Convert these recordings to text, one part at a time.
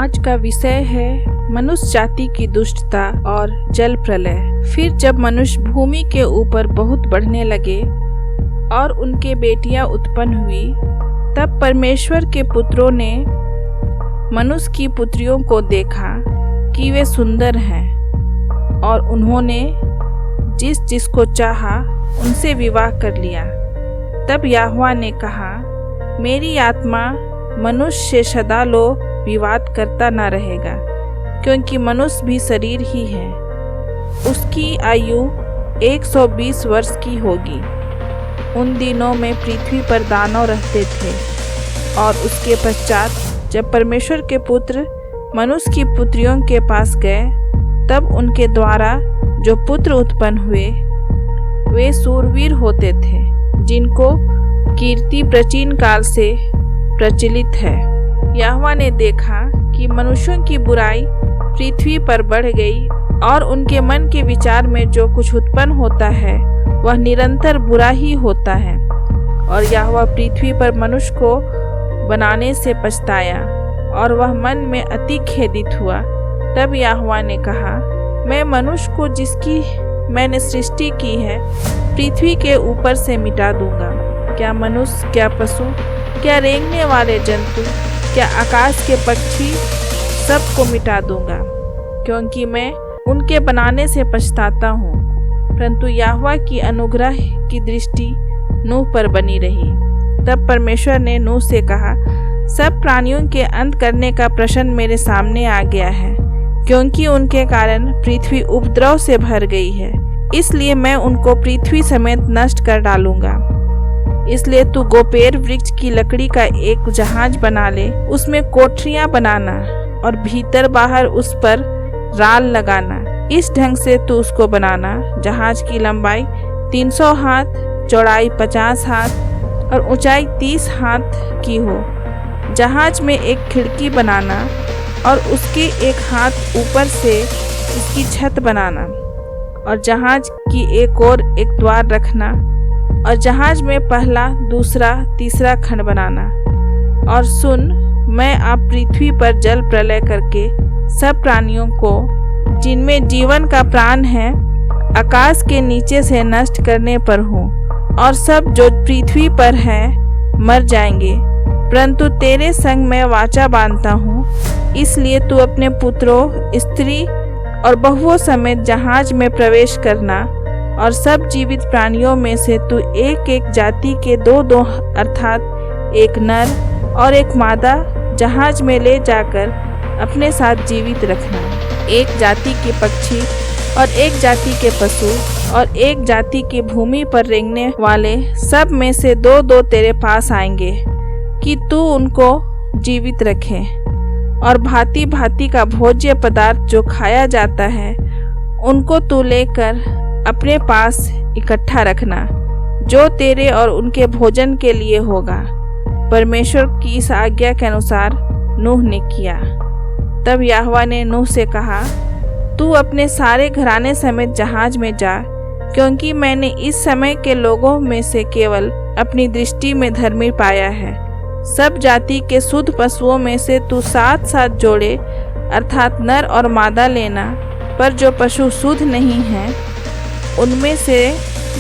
आज का विषय है मनुष्य जाति की दुष्टता और जल प्रलय। फिर जब मनुष्य भूमि के ऊपर बहुत बढ़ने लगे और उनके बेटियां उत्पन्न हुई, तब परमेश्वर के पुत्रों ने मनुष्य की पुत्रियों को देखा कि वे सुंदर हैं, और उन्होंने जिस जिसको चाहा उनसे विवाह कर लिया। तब यहोवा ने कहा, मेरी आत्मा मनुष्य से सदा लो विवाद करता न रहेगा, क्योंकि मनुष्य भी शरीर ही है। उसकी आयु 120 वर्ष की होगी। उन दिनों में पृथ्वी पर दानव रहते थे। और उसके पश्चात जब परमेश्वर के पुत्र मनुष्य की पुत्रियों के पास गए, तब उनके द्वारा जो पुत्र उत्पन्न हुए वे शूरवीर होते थे, जिनको कीर्ति प्राचीन काल से प्रचलित है। यहोवा ने देखा कि मनुष्यों की बुराई पृथ्वी पर बढ़ गई, और उनके मन के विचार में जो कुछ उत्पन्न होता है वह निरंतर बुरा ही होता है। और यहोवा पृथ्वी पर मनुष्य को बनाने से पछताया, और वह मन में अति खेदित हुआ। तब यहोवा ने कहा, मैं मनुष्य को जिसकी मैंने सृष्टि की है पृथ्वी के ऊपर से मिटा दूंगा। क्या मनुष्य, क्या पशु, क्या रेंगने वाले जंतु, क्या आकाश के पक्षी, सबको मिटा दूंगा, क्योंकि मैं उनके बनाने से पछताता हूँ। परंतु यहोवा की अनुग्रह की दृष्टि नूह पर बनी रही। तब परमेश्वर ने नूह से कहा, सब प्राणियों के अंत करने का प्रश्न मेरे सामने आ गया है, क्योंकि उनके कारण पृथ्वी उपद्रव से भर गई है। इसलिए मैं उनको पृथ्वी समेत नष्ट कर डालूंगा। इसलिए तू गोपेर वृक्ष की लकड़ी का एक जहाज बना ले, उसमें कोठरियां बनाना और भीतर बाहर उस पर राल लगाना। इस ढंग से तू उसको बनाना, जहाज की लंबाई 300 हाथ, चौड़ाई 50 हाथ और ऊंचाई 30 हाथ की हो। जहाज में एक खिड़की बनाना और उसके एक हाथ ऊपर से उसकी छत बनाना, और जहाज की एक और एक द्वार रखना, और जहाज में पहला, दूसरा, तीसरा खंड बनाना। और सुन, मैं अब पृथ्वी पर जल प्रलय करके सब प्राणियों को जिनमें जीवन का प्राण है आकाश के नीचे से नष्ट करने पर हूँ, और सब जो पृथ्वी पर है मर जाएंगे। परंतु तेरे संग मैं वाचा बांधता हूँ, इसलिए तू अपने पुत्रों, स्त्री और बहुओं समेत जहाज में प्रवेश करना, और सब जीवित प्राणियों में से तू एक एक जाति के दो अर्थात एक नर और एक मादा जहाज में ले जाकर अपने साथ जीवित रखना। एक जाति के पक्षी और एक जाति के पशु और एक जाति के भूमि पर रेंगने वाले सब में से दो तेरे पास आएंगे, कि तू उनको जीवित रखे। और भांति भांति का भोज्य पदार्थ जो खाया जाता है उनको तू लेकर अपने पास इकट्ठा रखना, जो तेरे और उनके भोजन के लिए होगा। परमेश्वर की इस आज्ञा के अनुसार नूह ने किया। तब यहोवा ने नूह से कहा, तू अपने सारे घराने समेत जहाज में जा, क्योंकि मैंने इस समय के लोगों में से केवल अपनी दृष्टि में धर्मी पाया है। सब जाति के शुद्ध पशुओं में से तू 7 जोड़े अर्थात नर और मादा लेना, पर जो पशु शुद्ध नहीं हैं उनमें से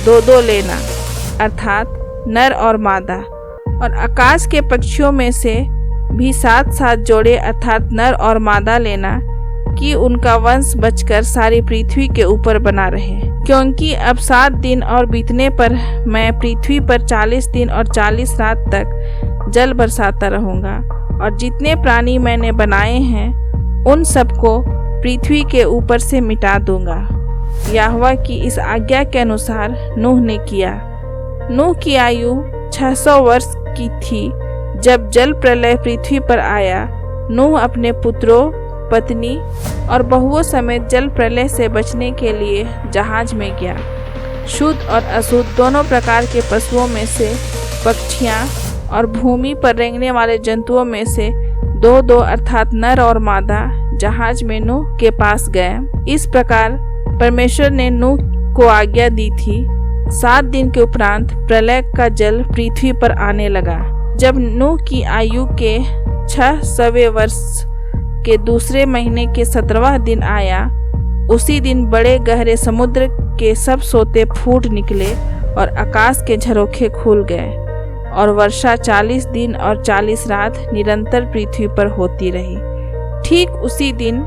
2 लेना, अर्थात नर और मादा। और आकाश के पक्षियों में से भी 7 जोड़े अर्थात नर और मादा लेना, कि उनका वंश बचकर सारी पृथ्वी के ऊपर बना रहे। क्योंकि अब 7 दिन और बीतने पर मैं पृथ्वी पर 40 दिन और 40 रात तक जल बरसाता रहूंगा, और जितने प्राणी मैंने बनाए हैं उन सबको पृथ्वी के ऊपर से मिटा दूंगा। यहोवा की इस आज्ञा के अनुसार नूह ने किया। नूह की आयु 600 वर्ष की थी जब जल प्रलय पृथ्वी पर आया। नूह अपने पुत्रों, पत्नी और बहुओं समेत जल प्रलय से बचने के लिए जहाज में गया। शुद्ध और अशुद्ध दोनों प्रकार के पशुओं में से, पक्षियाँ और भूमि पर रेंगने वाले जंतुओं में से 2 अर्थात नर और मादा जहाज में नूह के पास गए। इस प्रकार परमेश्वर ने नूह को आज्ञा दी थी। 7 दिन के उपरांत प्रलय का जल पृथ्वी पर आने लगा। जब नूह की आयु के 600वें वर्ष के दूसरे महीने के 17वां दिन आया, उसी दिन बड़े गहरे समुद्र के सब सोते फूट निकले और आकाश के झरोखे खुल गए, और वर्षा 40 दिन और 40 रात निरंतर पृथ्वी पर होती रही। ठीक उसी दिन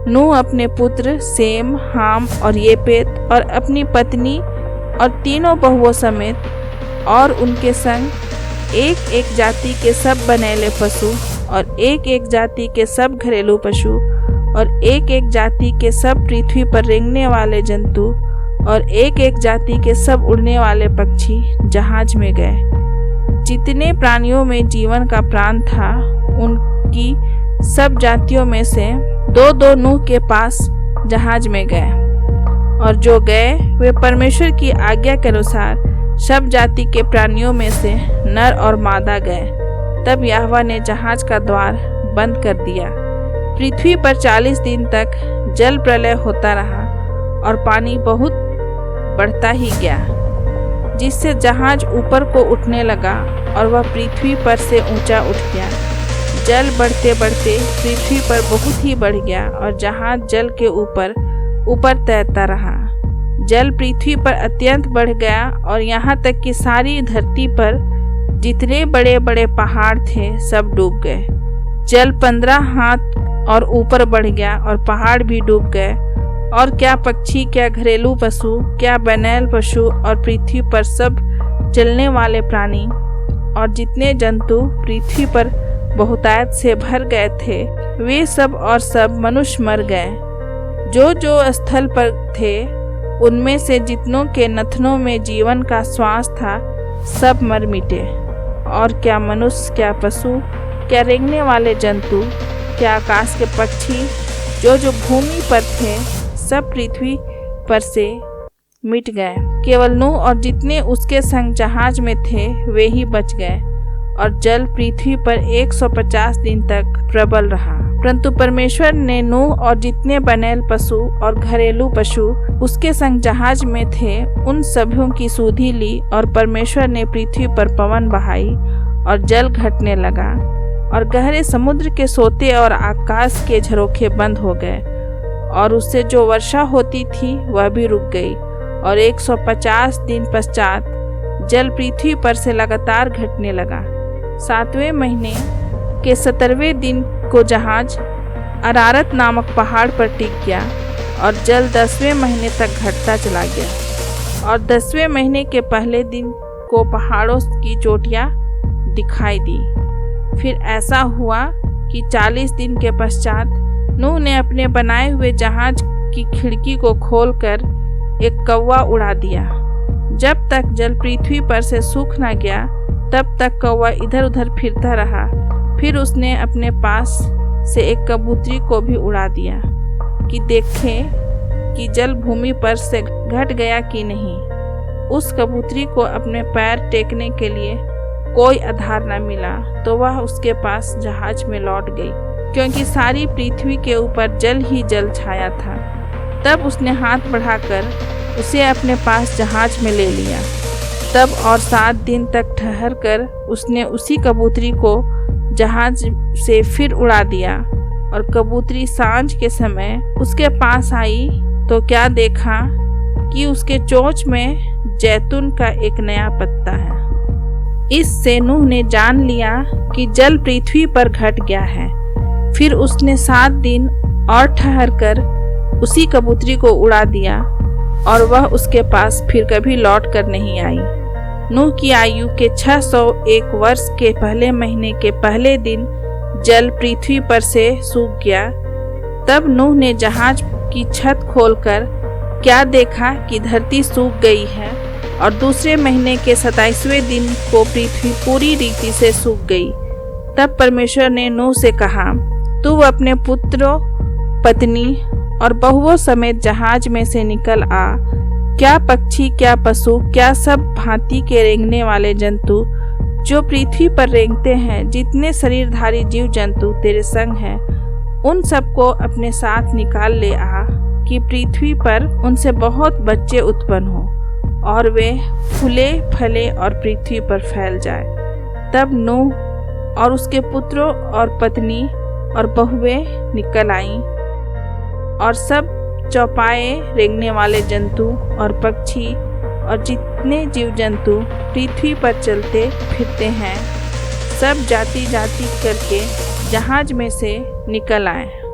नूह अपने पुत्र सेम, हाम और येपेत और अपनी पत्नी और तीनों बहुओं समेत और उनके संग एक एक जाति के सब बनेले पशु और एक एक जाति के सब घरेलू पशु और एक एक जाति के सब पृथ्वी पर रेंगने वाले जंतु और एक एक जाति के सब उड़ने वाले पक्षी जहाज में गए। जितने प्राणियों में जीवन का प्राण था, उनकी सब जातियों में से दो दो नूह के पास जहाज में गए, और जो गए वे परमेश्वर की आज्ञा के अनुसार सब जाति के प्राणियों में से नर और मादा गए। तब यहोवा ने जहाज का द्वार बंद कर दिया। पृथ्वी पर 40 दिन तक जल प्रलय होता रहा और पानी बहुत बढ़ता ही गया, जिससे जहाज ऊपर को उठने लगा और वह पृथ्वी पर से ऊंचा उठ गया। जल बढ़ते बढ़ते पृथ्वी पर बहुत ही बढ़ गया और जहाज जल के ऊपर ऊपर तैरता रहा। जल पृथ्वी पर अत्यंत बढ़ गया और यहाँ तक कि सारी धरती पर जितने बड़े बड़े पहाड़ थे सब डूब गए। जल 15 हाथ और ऊपर बढ़ गया और पहाड़ भी डूब गए, और क्या पक्षी, क्या घरेलू पशु, क्या बनैल पशु और पृथ्वी पर सब चलने वाले प्राणी और जितने जंतु पृथ्वी पर बहुतायत से भर गए थे, वे सब और सब मनुष्य मर गए। जो जो स्थल पर थे उनमें से जितनों के नथनों में जीवन का श्वास था सब मर मिटे। और क्या मनुष्य, क्या पशु, क्या रेंगने वाले जंतु, क्या आकाश के पक्षी, जो जो भूमि पर थे सब पृथ्वी पर से मिट गए। केवल नूह और जितने उसके संग जहाज में थे वे ही बच गए, और जल पृथ्वी पर 150 दिन तक प्रबल रहा। परंतु परमेश्वर ने नूह और जितने बनैल पशु और घरेलू पशु उसके संग जहाज में थे उन सभों की सुधि ली, और परमेश्वर ने पृथ्वी पर पवन बहाई और जल घटने लगा, और गहरे समुद्र के सोते और आकाश के झरोखे बंद हो गए, और उससे जो वर्षा होती थी वह भी रुक गई। और 150 दिन पश्चात जल पृथ्वी पर से लगातार घटने लगा। 7वें महीने के 17वें दिन को जहाज अरारत नामक पहाड़ पर टिक गया, और जल 10वें महीने तक घटता चला गया। और 10वें महीने के पहले दिन को पहाड़ों की चोटियां दिखाई दी। फिर ऐसा हुआ कि 40 दिन के पश्चात नूह ने अपने बनाए हुए जहाज की खिड़की को खोलकर एक कौवा उड़ा दिया। जब तक जल पृथ्वी पर से सूख न गया तब तक कौवा इधर उधर फिरता रहा। फिर उसने अपने पास से एक कबूतरी को भी उड़ा दिया कि देखें कि जल भूमि पर से घट गया कि नहीं। उस कबूतरी को अपने पैर टेकने के लिए कोई आधार न मिला, तो वह उसके पास जहाज में लौट गई, क्योंकि सारी पृथ्वी के ऊपर जल ही जल छाया था। तब उसने हाथ बढ़ाकर उसे अपने पास जहाज में ले लिया। तब और 7 दिन तक ठहर कर उसने उसी कबूतरी को जहाज से फिर उड़ा दिया। और कबूतरी सांझ के समय उसके पास आई तो क्या देखा कि उसके चोंच में जैतून का एक नया पत्ता है। इससे नूह ने जान लिया कि जल पृथ्वी पर घट गया है। फिर उसने 7 दिन और ठहर कर उसी कबूतरी को उड़ा दिया, और वह उसके पास फिर कभी लौट कर नहीं आई। नूह की आयु के 601 वर्ष के पहले महीने के पहले दिन जल पृथ्वी पर से सूख गया। तब नूह ने जहाज की छत खोलकर क्या देखा कि धरती सूख गई है, और दूसरे महीने के 27वें दिन को पृथ्वी पूरी रीति से सूख गई। तब परमेश्वर ने नूह से कहा, तू अपने पुत्रों, पत्नी और बहुओं समेत जहाज में से निकल आ। क्या पक्षी, क्या पशु, क्या सब भांति के रेंगने वाले जंतु जो पृथ्वी पर रेंगते हैं, जितने शरीरधारी जीव जंतु तेरे संग हैं, उन सबको अपने साथ निकाल ले आ, कि पृथ्वी पर उनसे बहुत बच्चे उत्पन्न हो और वे फूले फले और पृथ्वी पर फैल जाए। तब नूह और उसके पुत्रों और पत्नी और बहुएं निकल आईं और सब चौपाए रेंगने वाले जंतु और पक्षी और जितने जीव जंतु पृथ्वी पर चलते फिरते हैं सब जाति जाति करके जहाज में से निकल आए।